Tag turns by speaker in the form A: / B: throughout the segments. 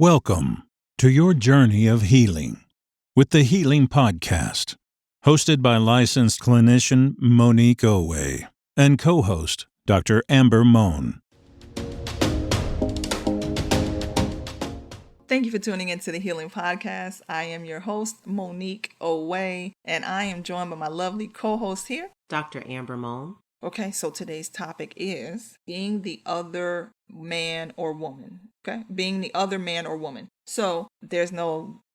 A: Welcome to your journey of healing with the Healing Podcast, hosted by licensed clinician Monique Owe and co-host Dr. Amber Mohn.
B: Thank you for tuning into the Healing Podcast. I am your host, Monique Owe, and I am joined by my lovely co-host here,
C: Dr. Amber Mohn.
B: Okay, so today's topic is being the other man or woman. Okay, being the other man or woman. So there's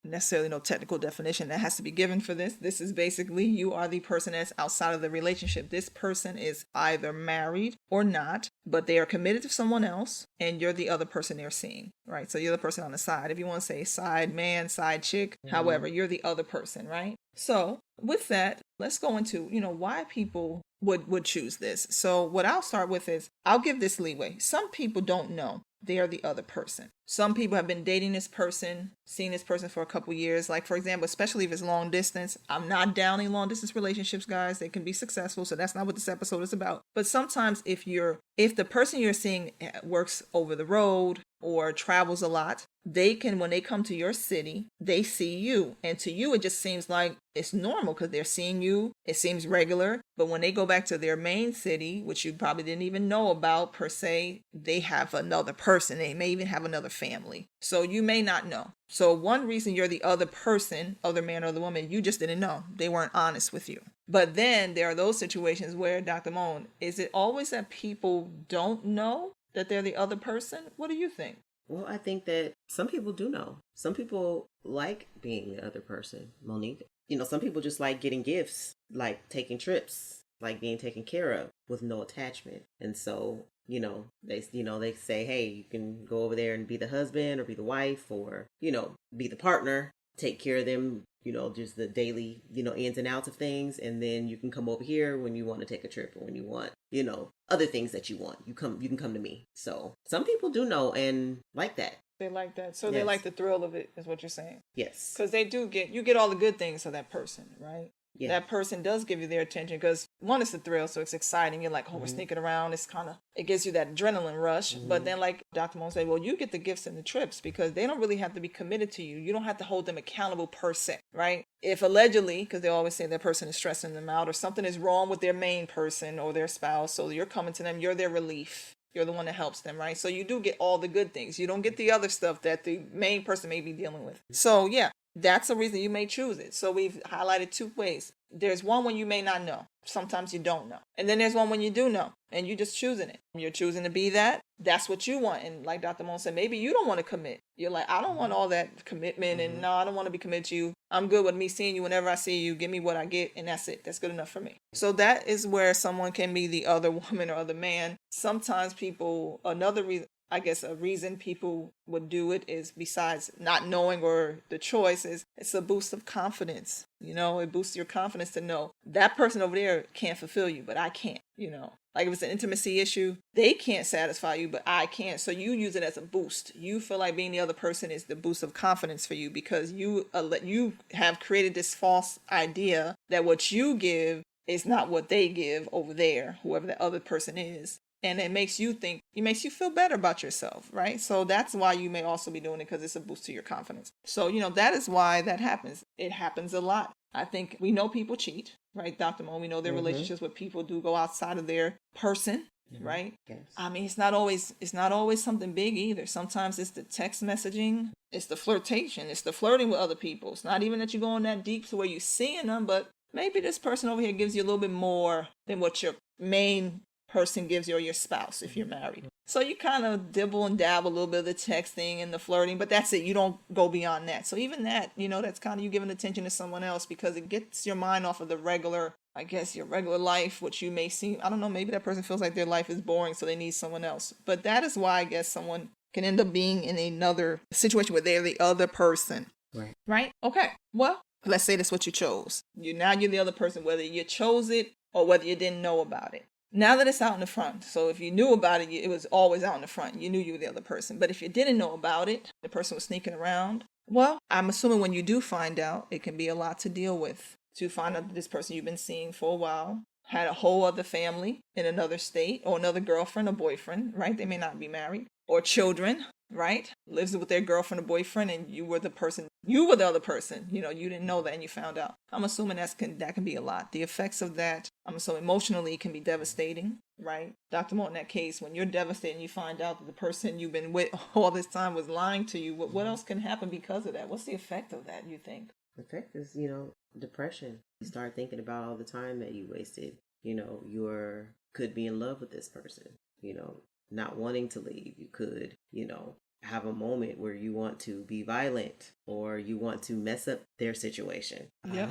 B: necessarily no technical definition that has to be given for this. This is basically you are the person that's outside of the relationship. This person is either married or not, but they are committed to someone else, and you're the other person they're seeing, right? So you're the person on the side. If you want to say side man, side chick, however, you're the other person, right? So with that, let's go into, why people would choose this. So what I'll start with is I'll give this leeway. Some people don't know they are the other person. Some people have been dating this person, seeing this person for a couple years. Like, for example, especially if it's long distance. I'm not downing long distance relationships, guys. They can be successful. So that's not what this episode is about. But sometimes if the person you're seeing works over the road or travels a lot, when they come to your city, they see you. And to you, it just seems like it's normal because they're seeing you. It seems regular. But when they go back to their main city, which you probably didn't even know about per se, they have another person. They may even have another family. So you may not know. So one reason you're the other person, other man or other woman, you just didn't know. They weren't honest with you. But then there are those situations where, Dr. Mohn, is it always that people don't know that they're the other person? What do you think?
C: Well, I think that some people do know. Some people like being the other person, Monique. Some people just like getting gifts, like taking trips, like being taken care of with no attachment. And so, they say, hey, you can go over there and be the husband or be the wife or, be the partner, take care of them, just the daily, ins and outs of things. And then you can come over here when you want to take a trip or when you want, other things that you want. You can come to me. So some people do know and like that.
B: They like that. So
C: Yes.
B: They like the thrill of it, is what you're saying.
C: Yes.
B: Because you get all the good things of that person, right?
C: Yeah.
B: That person does give you their attention because one, it's the thrill, so it's exciting. You're like, we're sneaking around. It gives you that adrenaline rush. But then like Dr. Mohn said, well, you get the gifts and the trips because they don't really have to be committed to you. You don't have to hold them accountable per se, right? If allegedly, because they always say that person is stressing them out or something is wrong with their main person or their spouse, so you're coming to them, you're their relief. You're the one that helps them, right? So you do get all the good things. You don't get the other stuff that the main person may be dealing with. So yeah, that's a reason you may choose it. So we've highlighted two ways. There's one when you may not know. Sometimes you don't know. And then there's one when you do know and you're just choosing it. You're choosing to be that. That's what you want. And like Dr. Mohn said, maybe you don't want to commit. You're like, I don't want all that commitment and no, I don't want to be committed to you. I'm good with me seeing you whenever I see you. Give me what I get and that's it. That's good enough for me. So that is where someone can be the other woman or other man. Sometimes a reason people would do it is besides not knowing or the choice is it's a boost of confidence. It boosts your confidence to know that person over there can't fulfill you, but I can't, Like if it's an intimacy issue, they can't satisfy you, but I can. So you use it as a boost. You feel like being the other person is the boost of confidence for you because you have created this false idea that what you give is not what they give over there, whoever the other person is. And it makes you feel better about yourself, right? So that's why you may also be doing it because it's a boost to your confidence. So, that is why that happens. It happens a lot. I think we know people cheat, right, Dr. Mohn? We know their relationships with people do go outside of their person, right?
C: Yes.
B: I mean, it's not always something big either. Sometimes it's the text messaging, it's the flirtation, it's the flirting with other people. It's not even that you're going that deep to where you're seeing them, but maybe this person over here gives you a little bit more than what your main person gives you or your spouse if you're married. So you kind of dibble and dabble a little bit of the texting and the flirting, but that's it. You don't go beyond that. So even that, that's kind of you giving attention to someone else because it gets your mind off of the regular, your regular life, which you may seem, I don't know, maybe that person feels like their life is boring, so they need someone else. But that is why I guess someone can end up being in another situation where they're the other person. Right? Okay. Well, let's say that's what you chose. You're the other person, whether you chose it or whether you didn't know about it. Now that it's out in the front, so if you knew about it, it was always out in the front. You knew you were the other person. But if you didn't know about it, the person was sneaking around. Well, I'm assuming when you do find out, it can be a lot to deal with. To find out that this person you've been seeing for a while had a whole other family in another state or another girlfriend or boyfriend, right? They may not be married. Or children. right? Lives with their girlfriend or boyfriend, and you were the other person. You didn't know that and you found out. I'm assuming that can be a lot. The effects of that, I'm assuming emotionally, can be devastating, right? Dr. Mohn, in that case, when you're devastated and you find out that the person you've been with all this time was lying to you, what else can happen because of that? What's the effect of that, you think?
C: The effect is, depression. You start thinking about all the time that you wasted. You could be in love with this person, not wanting to leave. You could, have a moment where you want to be violent or you want to mess up their situation.
B: Yep.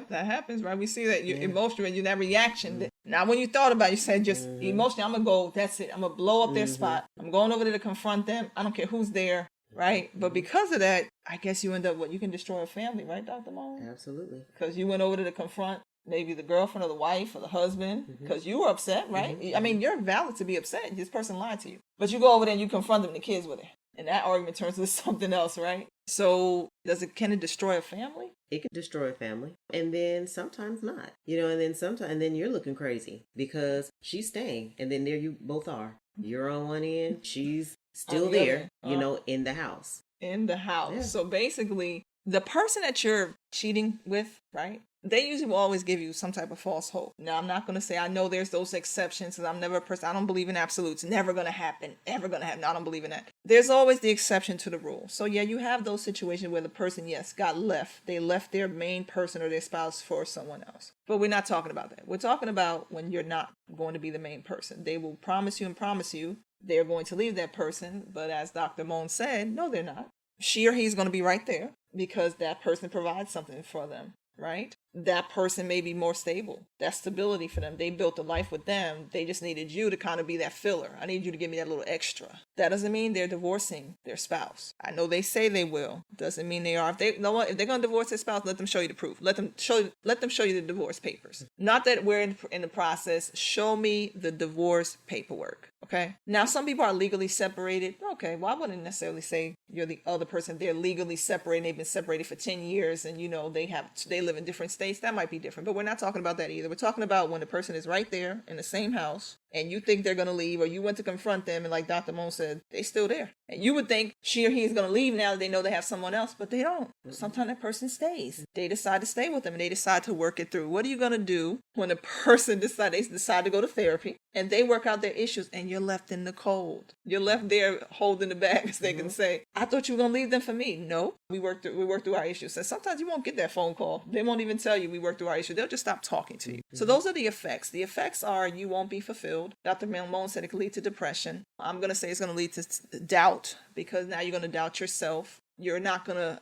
B: That happens, right? We see that you're emotional and that reaction. Now, when you thought about it, you said just emotionally, I'm going to go, that's it. I'm going to blow up their spot. I'm going over there to confront them. I don't care who's there, right? But because of that, I guess you end up, you can destroy a family, right, Dr. Mohn?
C: Absolutely.
B: Because you went over there to confront maybe the girlfriend or the wife or the husband because you were upset, right? I mean, you're valid to be upset. This person lied to you. But you go over there and you confront them and the kids with it. And that argument turns into something else, right? So can it destroy a family?
C: It can destroy a family. And then sometimes not. And then you're looking crazy because she's staying. And then there you both are. You're on one end, she's still there, in the house.
B: In the house.
C: Yeah.
B: So basically, the person that you're cheating with, right? They usually will always give you some type of false hope. Now, I'm not going to say I know there's those exceptions because I'm never a person. I don't believe in absolutes. Never going to happen. Ever going to happen. No, I don't believe in that. There's always the exception to the rule. So yeah, you have those situations where the person, yes, got left. They left their main person or their spouse for someone else. But we're not talking about that. We're talking about when you're not going to be the main person. They will promise you they're going to leave that person. But as Dr. Mohn said, no, they're not. She or he's going to be right there because that person provides something for them. Right? That person may be more stable. That's stability for them. They built a life with them. They just needed you to kind of be that filler. I need you to give me that little extra. That doesn't mean they're divorcing their spouse. I know they say they will. Doesn't mean they are. If they're going to divorce their spouse, let them show you the proof. Let them show you the divorce papers. Not that we're in the process. Show me the divorce paperwork. Okay. Now, some people are legally separated. Okay. Well, I wouldn't necessarily say you're the other person. They're legally separated. They've been separated for 10 years and, they live in different states. That might be different, but we're not talking about that either. We're talking about when the person is right there in the same house and you think they're going to leave or you went to confront them and like Dr. Mohn said, they're still there. And you would think she or he is going to leave now that they know they have someone else, but they don't. Sometimes that person stays. They decide to stay with them and they decide to work it through. What are you going to do when a person decide to go to therapy and they work out their issues and you're left in the cold? You're left there holding the bag, as they can say. I thought you were going to leave them for me. No, we work through our issues. And sometimes you won't get that phone call. They won't even tell you we worked through our issue. They'll just stop talking to you. So those are the effects. The effects are you won't be fulfilled. Dr. Mohn said it could lead to depression. I'm going to say it's going to lead to doubt because now you're going to doubt yourself. You're not gonna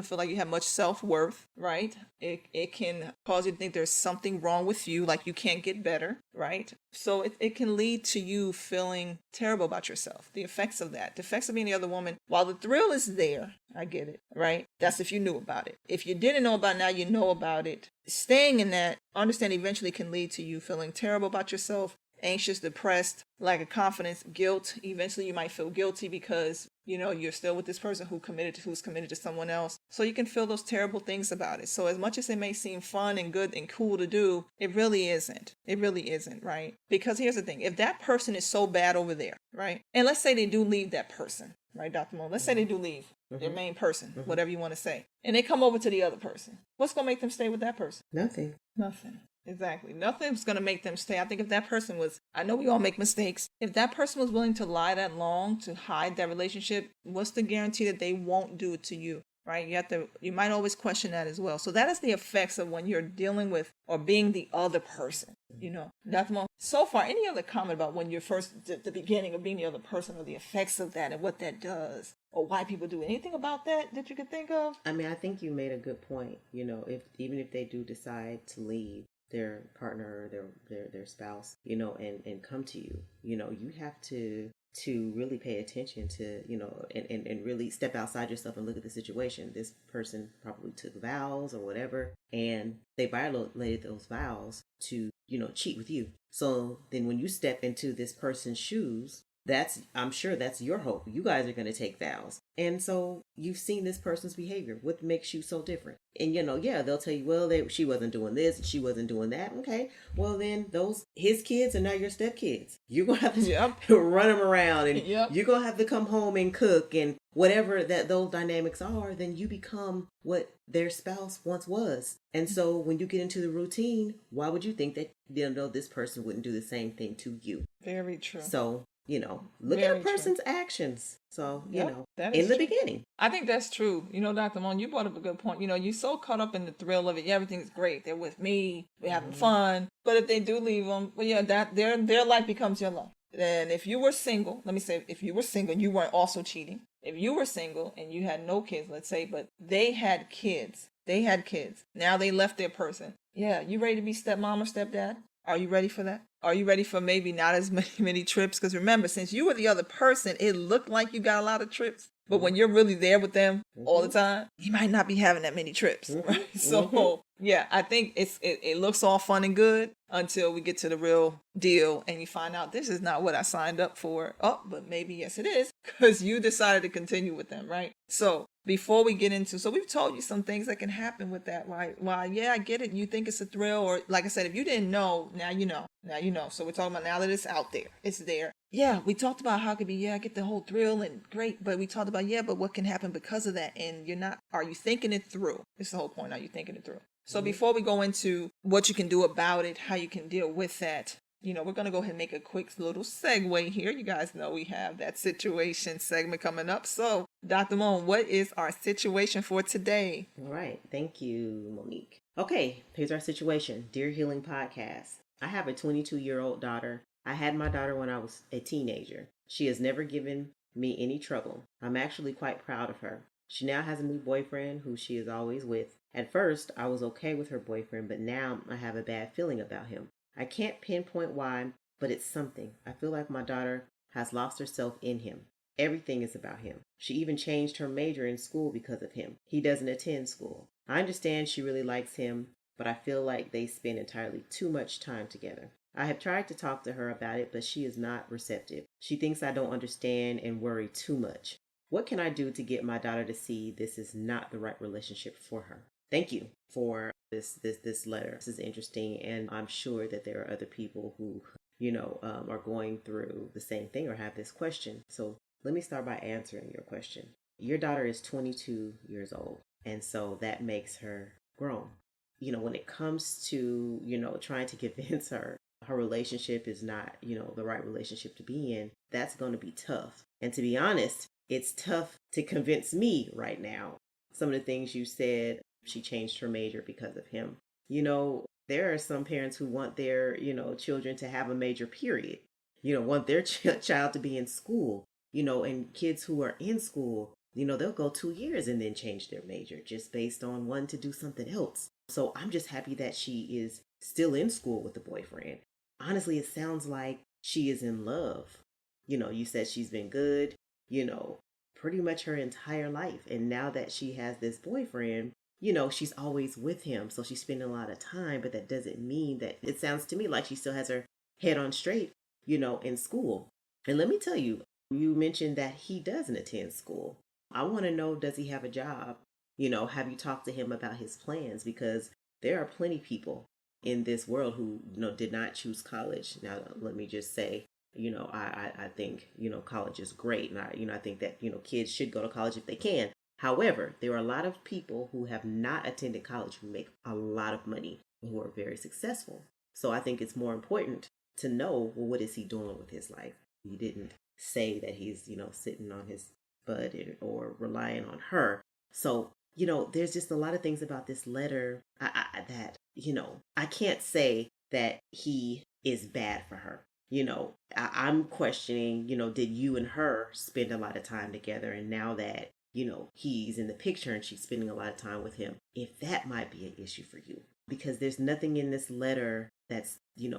B: feel like you have much self-worth, right? It can cause you to think there's something wrong with you, like you can't get better, right? So it can lead to you feeling terrible about yourself. The effects of that, the effects of being the other woman, while the thrill is there, I get it, right? That's if you knew about it. If you didn't know about it, now you know about it. Staying in that, understand eventually can lead to you feeling terrible about yourself, anxious, depressed, lack of confidence, guilt. Eventually you might feel guilty because you're still with this person who's committed to someone else. So you can feel those terrible things about it. So as much as it may seem fun and good and cool to do, it really isn't. It really isn't, right? Because here's the thing. If that person is so bad over there, right? And let's say they do leave that person, right, Dr. Mohn? Let's say they do leave their main person, whatever you want to say. And they come over to the other person. What's going to make them stay with that person?
C: Nothing.
B: Exactly. Nothing's going to make them stay. I think if that person was, I know we all make mistakes. If that person was willing to lie that long to hide that relationship, what's the guarantee that they won't do it to you? Right? You might always question that as well. So that is the effects of when you're dealing with or being the other person. Dr. Mohn, so far, any other comment about when you're the beginning of being the other person or the effects of that and what that does or why people do it? Anything about that you could think of?
C: I mean, I think you made a good point. Even if they do decide to leave their partner or their spouse, and come to you, you have to really pay attention to, and really step outside yourself and look at the situation. This person probably took vows or whatever, and they violated those vows to, cheat with you. So then when you step into this person's shoes, I'm sure that's your hope. You guys are going to take vows. And so you've seen this person's behavior. What makes you so different? And, yeah, they'll tell you, well, she wasn't doing this, she wasn't doing that. Okay, well, then his kids are now your stepkids. You're going to have to run them around, and you're going to have to come home and cook, and whatever that those dynamics are, then you become what their spouse once was. And so when you get into the routine, why would you think that, this person wouldn't do the same thing to you?
B: Very true.
C: So, look at a person's actions. So, in the beginning.
B: I think that's true. Dr. Mohn, you brought up a good point. You're so caught up in the thrill of it. Yeah, everything's great. They're with me. We're having fun. But if they do leave them, that their life becomes your life. And if you were single, let me say, if you were single and you weren't also cheating, if you were single and you had no kids, let's say, but they had kids. Now they left their person. Yeah, you ready to be stepmom or stepdad? Are you ready for that? Are you ready for maybe not as many trips? Because remember, since you were the other person, it looked like you got a lot of trips. But when you're really there with them all the time, you might not be having that many trips. Right? So, yeah, I think it looks all fun and good until we get to the real deal and you find out this is not what I signed up for. Oh, but maybe yes it is, because you decided to continue with them, right? So before we get into, so we've told you some things that can happen with that, right? Why, yeah, I get it. You think it's a thrill, or like I said, if you didn't know, now you know. Now you know. So we're talking about now that it's out there. It's there. Yeah, we talked about how it could be, yeah, I get the whole thrill and great, but we talked about, yeah, but what can happen because of that? And are you thinking it through? It's the whole point. Are you thinking it through? So before we go into what you can do about it, how you can deal with that, we're going to go ahead and make a quick little segue here. You guys know we have that situation segment coming up. So, Dr. Mohn, what is our situation for today?
C: All right. Thank you, Monique. Okay, here's our situation. Dear Healing Podcast. I have a 22-year-old daughter. I had my daughter when I was a teenager. She has never given me any trouble. I'm actually quite proud of her. She now has a new boyfriend who she is always with. At first, I was okay with her boyfriend, but now I have a bad feeling about him. I can't pinpoint why, but it's something. I feel like my daughter has lost herself in him. Everything is about him. She even changed her major in school because of him. He doesn't attend school. I understand she really likes him, but I feel like they spend entirely too much time together. I have tried to talk to her about it, but she is not receptive. She thinks I don't understand and worry too much. What can I do to get my daughter to see this is not the right relationship for her? Thank you for this letter. This is interesting, and I'm sure that there are other people who, are going through the same thing or have this question. So let me start by answering your question. Your daughter is 22 years old, and so that makes her grown. When it comes to, trying to convince her relationship is not, the right relationship to be in, that's going to be tough. And to be honest, it's tough to convince me right now. Some of the things you said, she changed her major because of him. There are some parents who want their, children to have a major, period. Want their child to be in school, and kids who are in school, they'll go 2 years and then change their major just based on wanting to do something else. So I'm just happy that she is still in school with the boyfriend. Honestly, it sounds like she is in love. You said she's been good, pretty much her entire life. And now that she has this boyfriend, she's always with him. So she's spending a lot of time, but that doesn't mean that, it sounds to me like she still has her head on straight, in school. And let me tell you, you mentioned that he doesn't attend school. I want to know, does he have a job? Have you talked to him about his plans? Because there are plenty of people in this world who, did not choose college. Now, let me just say, I think, college is great. And I think that, kids should go to college if they can. However, there are a lot of people who have not attended college who make a lot of money and who are very successful. So I think it's more important to know, well, what is he doing with his life? He didn't say that he's, sitting on his butt or relying on her. So, there's just a lot of things about this letter that, I can't say that he is bad for her. I'm questioning, did you and her spend a lot of time together? And now that, he's in the picture and she's spending a lot of time with him, if that might be an issue for you. Because there's nothing in this letter that's,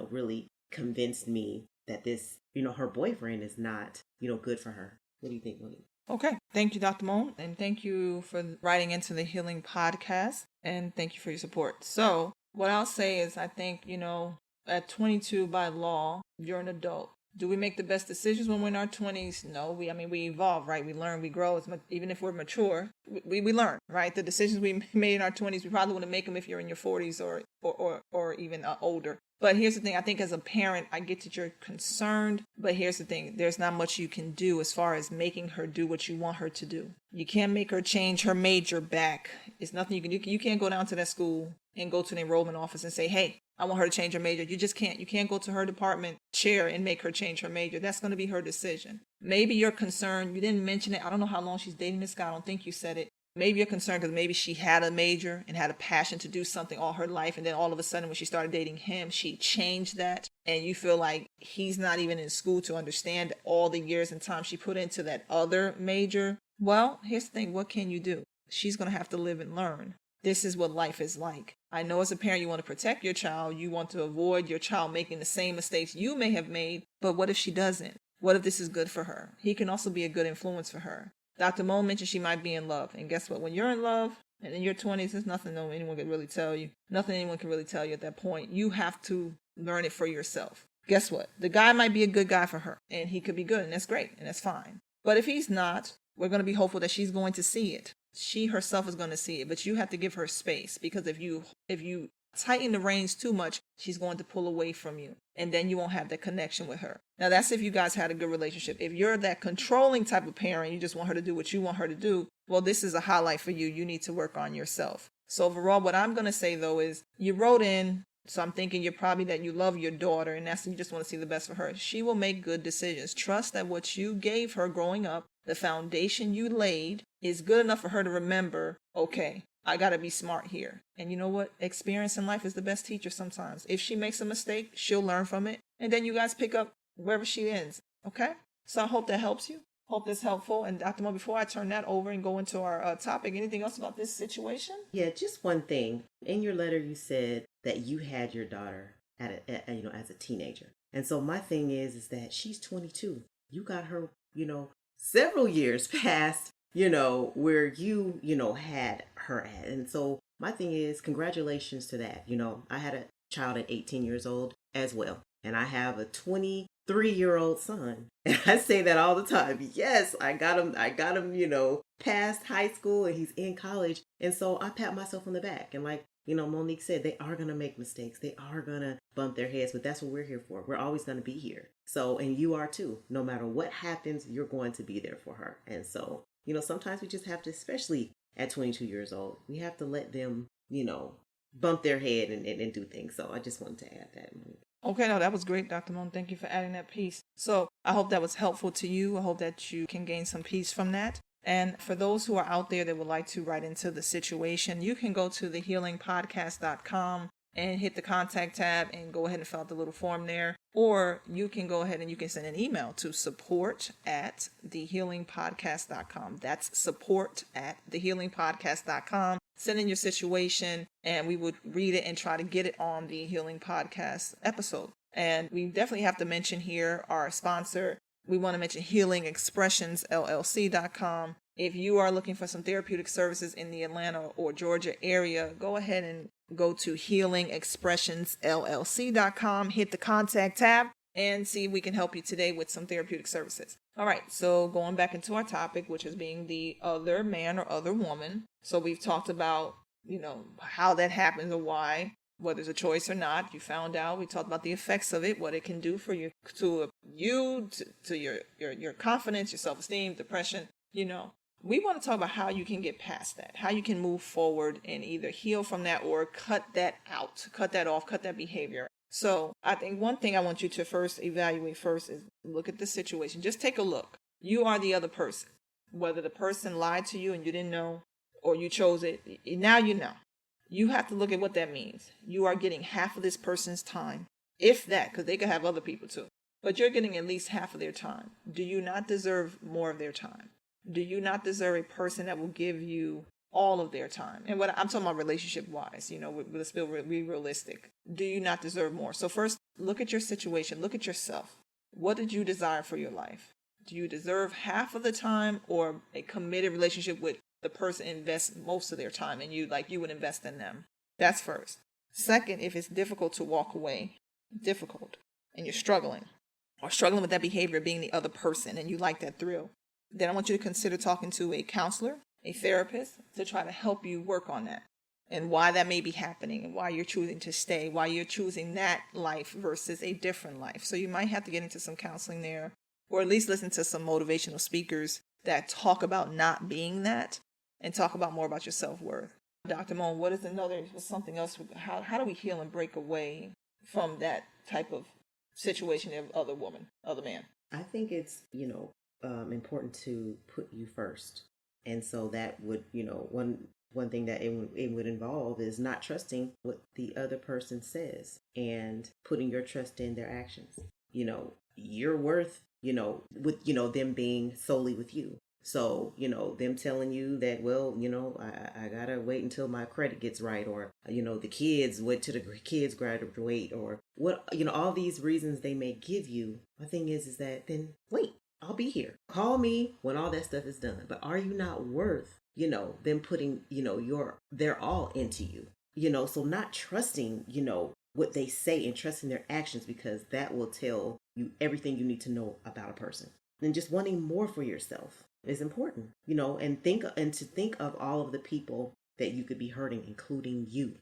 C: really convinced me that this, her boyfriend is not, good for her. What do you think, Monique?
B: Okay. Thank you, Dr. Mohn. And thank you for writing into the Healing Podcast. And thank you for your support. So what I'll say is, I think, at 22 by law, you're an adult. Do we make the best decisions when we're in our 20s? No, we evolve, right? We learn, we grow. Even if we're mature, we learn, right? The decisions we made in our 20s, we probably wouldn't make them if you're in your 40s or even older. But here's the thing. I think as a parent, I get that you're concerned. But here's the thing. There's not much you can do as far as making her do what you want her to do. You can't make her change her major back. It's nothing you can do. You can't go down to that school and go to the enrollment office and say, hey, I want her to change her major. You just can't. You can't go to her department chair and make her change her major. That's going to be her decision. Maybe you're concerned. You didn't mention it. I don't know how long she's dating this guy. I don't think you said it. Maybe you're concerned because maybe she had a major and had a passion to do something all her life. And then all of a sudden when she started dating him, she changed that. And you feel like he's not even in school to understand all the years and time she put into that other major. Well, here's the thing. What can you do? She's going to have to live and learn. This is what life is like. I know as a parent, you want to protect your child. You want to avoid your child making the same mistakes you may have made. But what if she doesn't? What if this is good for her? He can also be a good influence for her. Dr. Mohn mentioned she might be in love. And guess what? When you're in love and in your 20s, there's nothing anyone can really tell you. Nothing anyone can really tell you at that point. You have to learn it for yourself. Guess what? The guy might be a good guy for her. And he could be good. And that's great. And that's fine. But if he's not, we're going to be hopeful that she's going to see it. She herself is going to see it. But you have to give her space. Because if you tighten the reins too much, she's going to pull away from you. And then you won't have that connection with her. Now, that's if you guys had a good relationship. If you're that controlling type of parent, you just want her to do what you want her to do, well, this is a highlight for you. You need to work on yourself. So overall, what I'm going to say, though, is you wrote in, so I'm thinking you're probably that you love your daughter, and that's you just want to see the best for her. She will make good decisions. Trust that what you gave her growing up, the foundation you laid, is good enough for her to remember, okay, I got to be smart here. And you know what? Experience in life is the best teacher sometimes. If she makes a mistake, she'll learn from it. And then you guys pick up wherever she ends. Okay? So I hope that helps you. Hope that's helpful. And Dr. Mo, before I turn that over and go into our topic, anything else about this situation?
C: Yeah, just one thing. In your letter, you said that you had your daughter as a teenager. And so my thing is that she's 22. You got her, several years past where you, had her at. And so my thing is, congratulations to that. I had a child at 18 years old as well. And I have a 23-year-old son. And I say that all the time. Yes, I got him, past high school and he's in college. And so I pat myself on the back. And like, Monique said, they are going to make mistakes. They are going to bump their heads, but that's what we're here for. We're always going to be here. So, and you are too. No matter what happens, you're going to be there for her. And so, sometimes we just have to, especially at 22 years old, we have to let them, bump their head and do things. So I just wanted to add that.
B: Okay, no, that was great, Dr. Mohn. Thank you for adding that piece. So I hope that was helpful to you. I hope that you can gain some peace from that. And for those who are out there that would like to write into the situation, you can go to thehealingpodcast.com and hit the contact tab and go ahead and fill out the little form there. Or you can go ahead and you can send an email to support@thehealingpodcast.com. That's support@thehealingpodcast.com. Send in your situation and we would read it and try to get it on the Healing Podcast episode. And we definitely have to mention here our sponsor. We want to mention healingexpressionsllc.com. If you are looking for some therapeutic services in the Atlanta or Georgia area, go ahead and go to healingexpressionsllc.com, hit the contact tab, and see if we can help you today with some therapeutic services. All right, so going back into our topic, which is being the other man or other woman. So we've talked about, how that happens or why, whether it's a choice or not. You found out. We talked about the effects of it, what it can do for you, to your confidence, your self-esteem, depression, We want to talk about how you can get past that, how you can move forward and either heal from that or cut that out, cut that off, cut that behavior. So I think one thing I want you to evaluate first is look at the situation. Just take a look. You are the other person. Whether the person lied to you and you didn't know or you chose it, now you know. You have to look at what that means. You are getting half of this person's time, if that, because they could have other people too. But you're getting at least half of their time. Do you not deserve more of their time? Do you not deserve a person that will give you all of their time? And what I'm talking about relationship-wise, let's be realistic. Do you not deserve more? So first, look at your situation. Look at yourself. What did you desire for your life? Do you deserve half of the time or a committed relationship with the person invests most of their time in you like you would invest in them? That's first. Second, if it's difficult to walk away, and you're struggling, or struggling with that behavior being the other person and you like that thrill, then I want you to consider talking to a counselor, a therapist, to try to help you work on that and why that may be happening and why you're choosing to stay, why you're choosing that life versus a different life. So you might have to get into some counseling there, or at least listen to some motivational speakers that talk about not being that and talk about more about your self-worth. Dr. Mohn, what is something else? How do we heal and break away from that type of situation of other man?
C: I think it's, important to put you first. And so that would, one thing that it would involve is not trusting what the other person says and putting your trust in their actions. Your worth, with, them being solely with you. So, them telling you that, well, I gotta wait until my credit gets right, or, the kids, wait till the kids graduate, or what, all these reasons they may give you. My thing is that then wait, I'll be here. Call me when all that stuff is done. But are you not worth, them putting, their all into you? So not trusting, what they say and trusting their actions, because that will tell you everything you need to know about a person. And just wanting more for yourself is important, and to think of all of the people that you could be hurting, including you,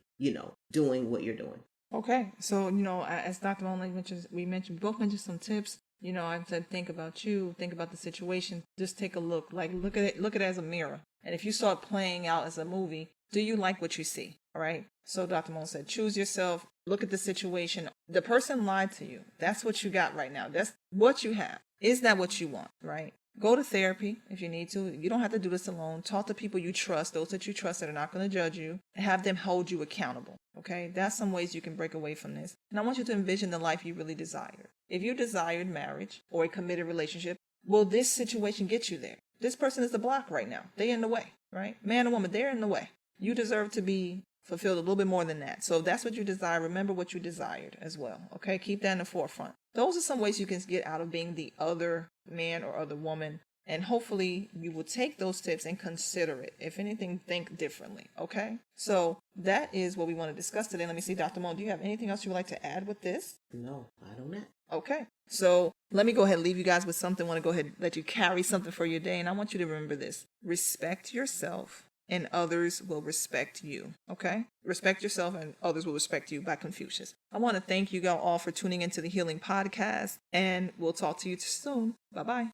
C: doing what you're doing.
B: Okay. So, as Dr. Mohn mentioned, we both mentioned some tips. I said, think about you, think about the situation. Just take a look, look at it as a mirror. And if you saw it playing out as a movie, do you like what you see? All right. So Dr. Mohn said, choose yourself, look at the situation. The person lied to you. That's what you got right now. That's what you have. Is that what you want? Right. Go to therapy if you need to. You don't have to do this alone. Talk to people you trust, those that you trust that are not going to judge you, and have them hold you accountable. Okay? That's some ways you can break away from this. And I want you to envision the life you really desired. If you desired marriage or a committed relationship, will this situation get you there? This person is the block right now. They're in the way, right? Man and woman, they're in the way. You deserve to be fulfilled a little bit more than that. So if that's what you desire, remember what you desired as well. Okay? Keep that in the forefront. Those are some ways you can get out of being the other man or other woman. And hopefully you will take those tips and consider it. If anything, think differently. Okay? So that is what we want to discuss today. Let me see, Dr. Mohn, do you have anything else you would like to add with this?
C: No, I don't know.
B: Okay. So let me go ahead and leave you guys with something. I want to go ahead and let you carry something for your day. And I want you to remember this. Respect yourself and others will respect you. Okay? Respect yourself and others will respect you by Confucius. I want to thank you all for tuning into the Healing Podcast. And we'll talk to you soon. Bye-bye.